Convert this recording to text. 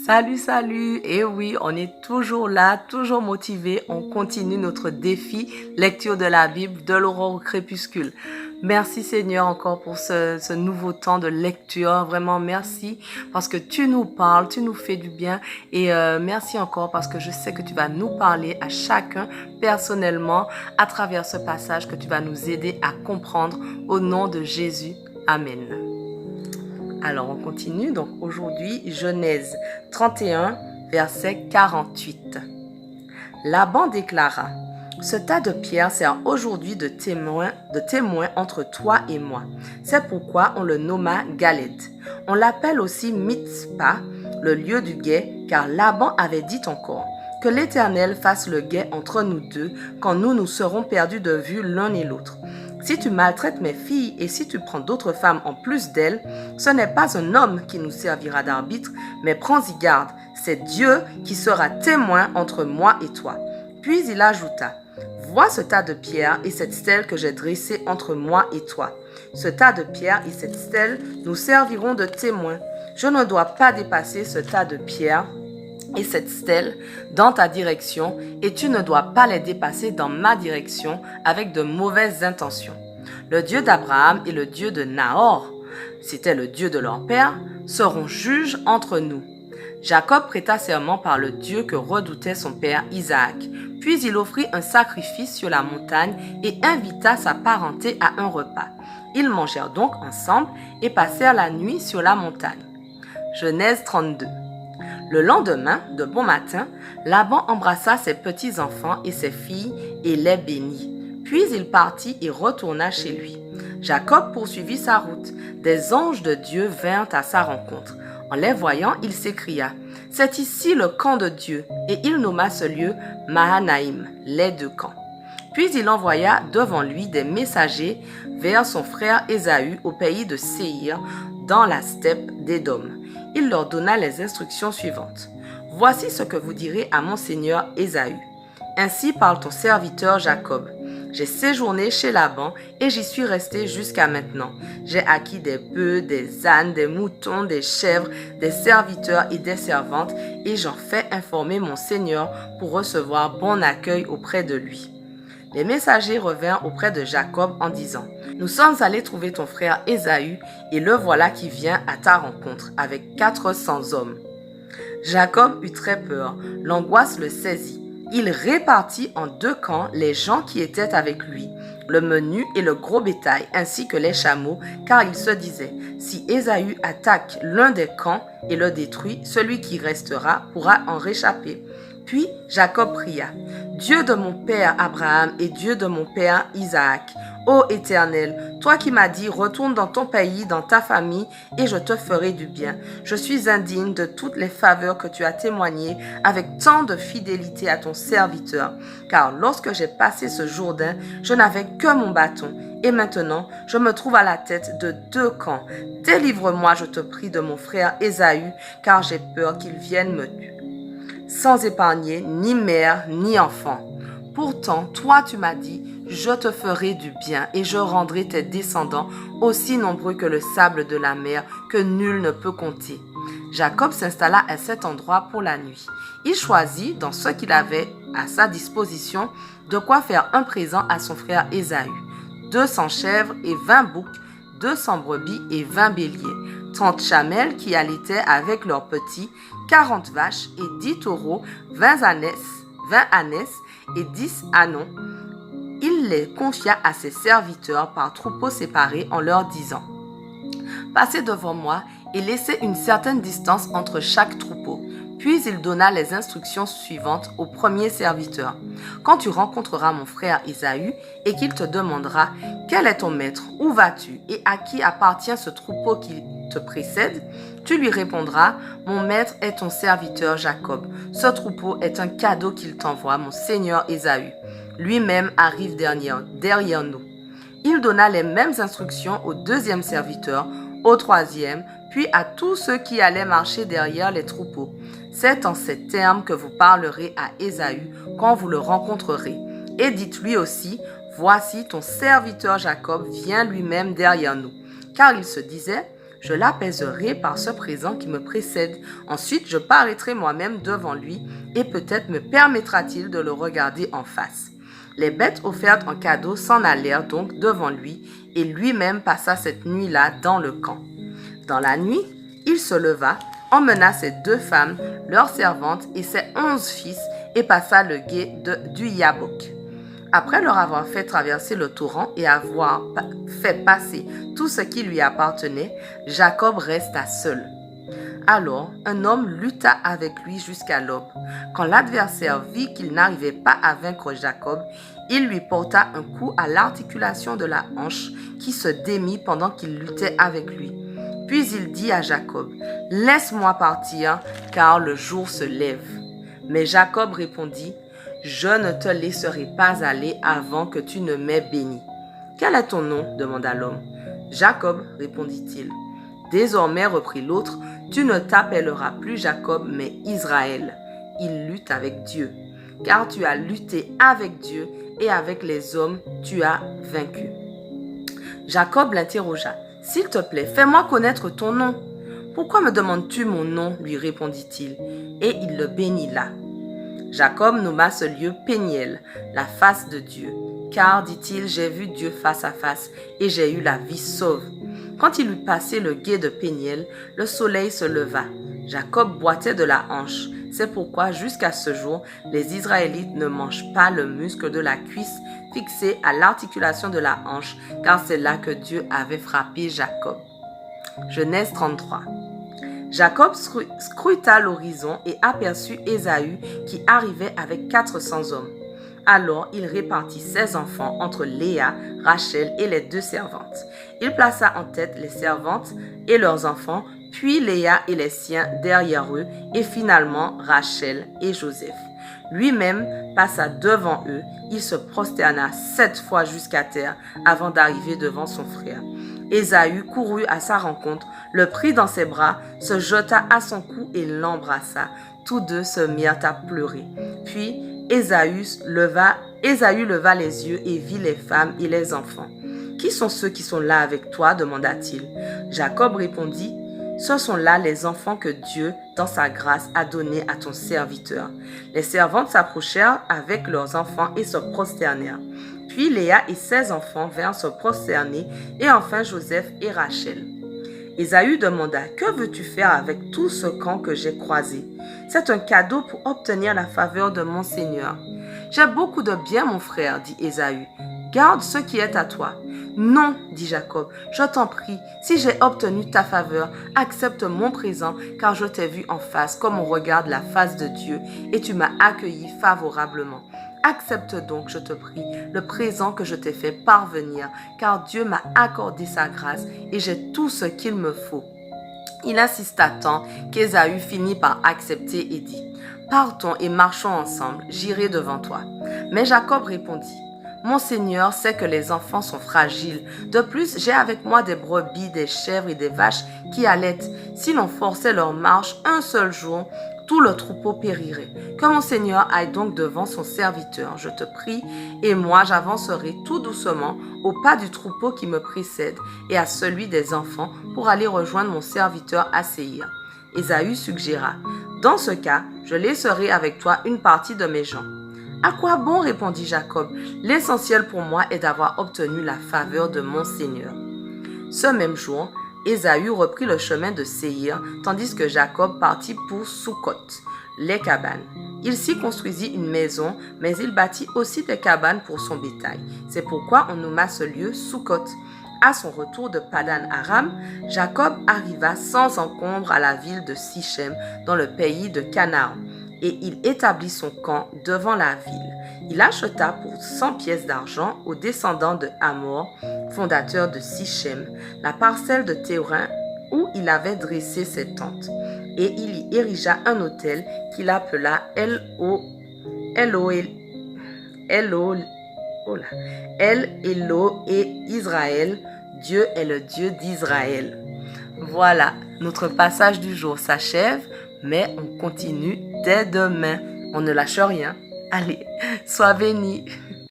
Salut, salut! Et oui, on est toujours là, toujours motivé. On continue notre défi lecture de la Bible de l'aurore au crépuscule. Merci Seigneur encore pour ce nouveau temps de lecture. Vraiment merci parce que tu nous parles, tu nous fais du bien. Et merci encore parce que je sais que tu vas nous parler à chacun personnellement à travers ce passage, que tu vas nous aider à comprendre au nom de Jésus. Amen. Alors, on continue. Donc, aujourd'hui, Genèse 31, verset 48. Laban déclara: « Ce tas de pierres sert aujourd'hui de témoin entre toi et moi. C'est pourquoi on le nomma Galed. On l'appelle aussi Mitzpah, le lieu du guet, car Laban avait dit encore: que l'Éternel fasse le guet entre nous deux, quand nous serons perdus de vue l'un et l'autre. Si tu maltraites mes filles et si tu prends d'autres femmes en plus d'elles, ce n'est pas un homme qui nous servira d'arbitre, mais prends-y garde, c'est Dieu qui sera témoin entre moi et toi. » Puis il ajouta: « Vois ce tas de pierres et cette stèle que j'ai dressée entre moi et toi. Ce tas de pierres et cette stèle nous serviront de témoins. Je ne dois pas dépasser ce tas de pierres et cette stèle dans ta direction, et tu ne dois pas les dépasser dans ma direction avec de mauvaises intentions. Le Dieu d'Abraham et le Dieu de Nahor, c'était le Dieu de leur père, seront juges entre nous. » Jacob prêta serment par le Dieu que redoutait son père Isaac. Puis il offrit un sacrifice sur la montagne et invita sa parenté à un repas. Ils mangèrent donc ensemble et passèrent la nuit sur la montagne. Genèse 32. Le lendemain, de bon matin, Laban embrassa ses petits-enfants et ses filles et les bénit. Puis il partit et retourna chez lui. Jacob poursuivit sa route. Des anges de Dieu vinrent à sa rencontre. En les voyant, il s'écria: « C'est ici le camp de Dieu. » Et il nomma ce lieu Mahanaïm, les deux camps. Puis il envoya devant lui des messagers vers son frère Ésaü au pays de Séhir, dans la steppe d'Édom. Il leur donna les instructions suivantes. « Voici ce que vous direz à mon seigneur Ésaü. Ainsi parle ton serviteur Jacob. J'ai séjourné chez Laban et j'y suis resté jusqu'à maintenant. J'ai acquis des bœufs, des ânes, des moutons, des chèvres, des serviteurs et des servantes, et j'en fais informer mon seigneur pour recevoir bon accueil auprès de lui. » Les messagers revinrent auprès de Jacob en disant: « Nous sommes allés trouver ton frère Ésaü, et le voilà qui vient à ta rencontre avec 400 hommes. » Jacob eut très peur, l'angoisse le saisit. Il répartit en deux camps les gens qui étaient avec lui, le menu et le gros bétail, ainsi que les chameaux, car il se disait: « Si Ésaü attaque l'un des camps et le détruit, celui qui restera pourra en réchapper. » Puis Jacob pria: « Dieu de mon père Abraham et Dieu de mon père Isaac, ô Éternel, toi qui m'as dit: retourne dans ton pays, dans ta famille, et je te ferai du bien. Je suis indigne de toutes les faveurs que tu as témoignées avec tant de fidélité à ton serviteur. Car lorsque j'ai passé ce Jourdain, je n'avais que mon bâton, et maintenant je me trouve à la tête de deux camps. Délivre-moi, je te prie, de mon frère Ésaü, car j'ai peur qu'il vienne me tuer, sans épargner ni mère ni enfant. Pourtant, toi tu m'as dit: je te ferai du bien et je rendrai tes descendants aussi nombreux que le sable de la mer, que nul ne peut compter. » Jacob s'installa à cet endroit pour la nuit. Il choisit, dans ce qu'il avait à sa disposition, de quoi faire un présent à son frère Ésaü: 200 chèvres et 20 boucs, 200 brebis et 20 béliers, 30 chamelles qui allaitaient avec leurs petits, 40 vaches et 10 taureaux, 20 ânesses et 10 ânons. Il les confia à ses serviteurs par troupeaux séparés en leur disant: « Passez devant moi et laissez une certaine distance entre chaque troupeau. » Puis il donna les instructions suivantes au premier serviteur: « Quand tu rencontreras mon frère Ésaü et qu'il te demandera: quel est ton maître, où vas-tu et à qui appartient ce troupeau qui te précède, tu lui répondras: mon maître est ton serviteur Jacob. Ce troupeau est un cadeau qu'il t'envoie, mon seigneur Ésaü. Lui-même arrive derrière nous. » Il donna les mêmes instructions au deuxième serviteur, au troisième, puis à tous ceux qui allaient marcher derrière les troupeaux. « C'est en ces termes que vous parlerez à Ésaü quand vous le rencontrerez. Et dites-lui aussi: voici ton serviteur Jacob vient lui-même derrière nous. » Car il se disait: « Je l'apaiserai par ce présent qui me précède. Ensuite, je paraîtrai moi-même devant lui et peut-être me permettra-t-il de le regarder en face. » Les bêtes offertes en cadeau s'en allèrent donc devant lui et lui-même passa cette nuit-là dans le camp. Dans la nuit, il se leva, emmena ses 2 femmes, leurs servantes et ses 11 fils et passa le gué du Yabok. Après leur avoir fait traverser le torrent et avoir fait passer tout ce qui lui appartenait, Jacob resta seul. Alors, un homme lutta avec lui jusqu'à l'aube. Quand l'adversaire vit qu'il n'arrivait pas à vaincre Jacob, il lui porta un coup à l'articulation de la hanche qui se démit pendant qu'il luttait avec lui. Puis il dit à Jacob, « Laisse-moi partir, car le jour se lève. » Mais Jacob répondit, « Je ne te laisserai pas aller avant que tu ne m'aies béni. »« Quel est ton nom ?» demanda l'homme. « Jacob, répondit-il. »« Désormais, reprit l'autre, tu ne t'appelleras plus Jacob, mais Israël. Il lutte avec Dieu. Car tu as lutté avec Dieu et avec les hommes, tu as vaincu. » Jacob l'interrogea. « S'il te plaît, fais-moi connaître ton nom. »« Pourquoi me demandes-tu mon nom ?» lui répondit-il. Et il le bénit là. Jacob nomma ce lieu Péniel, la face de Dieu. Car, dit-il, j'ai vu Dieu face à face et j'ai eu la vie sauve. Quand il eut passé le gué de Péniel, le soleil se leva. Jacob boitait de la hanche. C'est pourquoi jusqu'à ce jour, les Israélites ne mangent pas le muscle de la cuisse fixé à l'articulation de la hanche, car c'est là que Dieu avait frappé Jacob. Genèse 33. Jacob scruta l'horizon et aperçut Ésaü qui arrivait avec 400 hommes. Alors il répartit ses enfants entre Léa, Rachel et les 2 servantes. Il plaça en tête les servantes et leurs enfants, puis Léa et les siens derrière eux, et finalement Rachel et Joseph. Lui-même passa devant eux, il se prosterna 7 fois jusqu'à terre avant d'arriver devant son frère. Ésaü courut à sa rencontre, le prit dans ses bras, se jeta à son cou et l'embrassa. Tous 2 se mirent à pleurer. Puis Ésaü leva les yeux et vit les femmes et les enfants. « Qui sont ceux qui sont là avec toi ?» demanda-t-il. Jacob répondit, « Ce sont là les enfants que Dieu, dans sa grâce, a donnés à ton serviteur. » Les servantes s'approchèrent avec leurs enfants et se prosternèrent. Puis Léa et ses enfants vinrent se prosterner, et enfin Joseph et Rachel. Ésaü demanda, « Que veux-tu faire avec tout ce camp que j'ai croisé? C'est un cadeau pour obtenir la faveur de mon Seigneur. »« J'ai beaucoup de biens, mon frère, dit Ésaü. Garde ce qui est à toi. »« Non, dit Jacob, je t'en prie, si j'ai obtenu ta faveur, accepte mon présent, car je t'ai vu en face comme on regarde la face de Dieu, et tu m'as accueilli favorablement. Accepte donc, je te prie, le présent que je t'ai fait parvenir, car Dieu m'a accordé sa grâce et j'ai tout ce qu'il me faut. » Il insista tant qu'Ésaü finit par accepter et dit, « Partons et marchons ensemble, j'irai devant toi. » Mais Jacob répondit, « Mon Seigneur sait que les enfants sont fragiles. De plus, j'ai avec moi des brebis, des chèvres et des vaches qui allaitent. Si l'on forçait leur marche un seul jour, tout le troupeau périrait. Que mon Seigneur aille donc devant son serviteur, je te prie, et moi j'avancerai tout doucement au pas du troupeau qui me précède et à celui des enfants pour aller rejoindre mon serviteur à Séhir. » Ésaü suggéra, « Dans ce cas, je laisserai avec toi une partie de mes gens. » « À quoi bon ?» répondit Jacob. « L'essentiel pour moi est d'avoir obtenu la faveur de mon Seigneur. » Ce même jour, Ésaü reprit le chemin de Séhir, tandis que Jacob partit pour Sukkot, les cabanes. Il s'y construisit une maison, mais il bâtit aussi des cabanes pour son bétail. C'est pourquoi on nomma ce lieu Sukkot. À son retour de Padan Aram, Jacob arriva sans encombre à la ville de Sichem, dans le pays de Canaan, et il établit son camp devant la ville. Il acheta pour 100 pièces d'argent aux descendants de Hamor, fondateur de Sichem, la parcelle de terrain où il avait dressé ses tentes. Et il y érigea un autel qu'il appela El-Elo et Israël. Dieu est le Dieu d'Israël. Voilà, notre passage du jour s'achève, mais on continue dès demain. On ne lâche rien. Allez, sois bénis.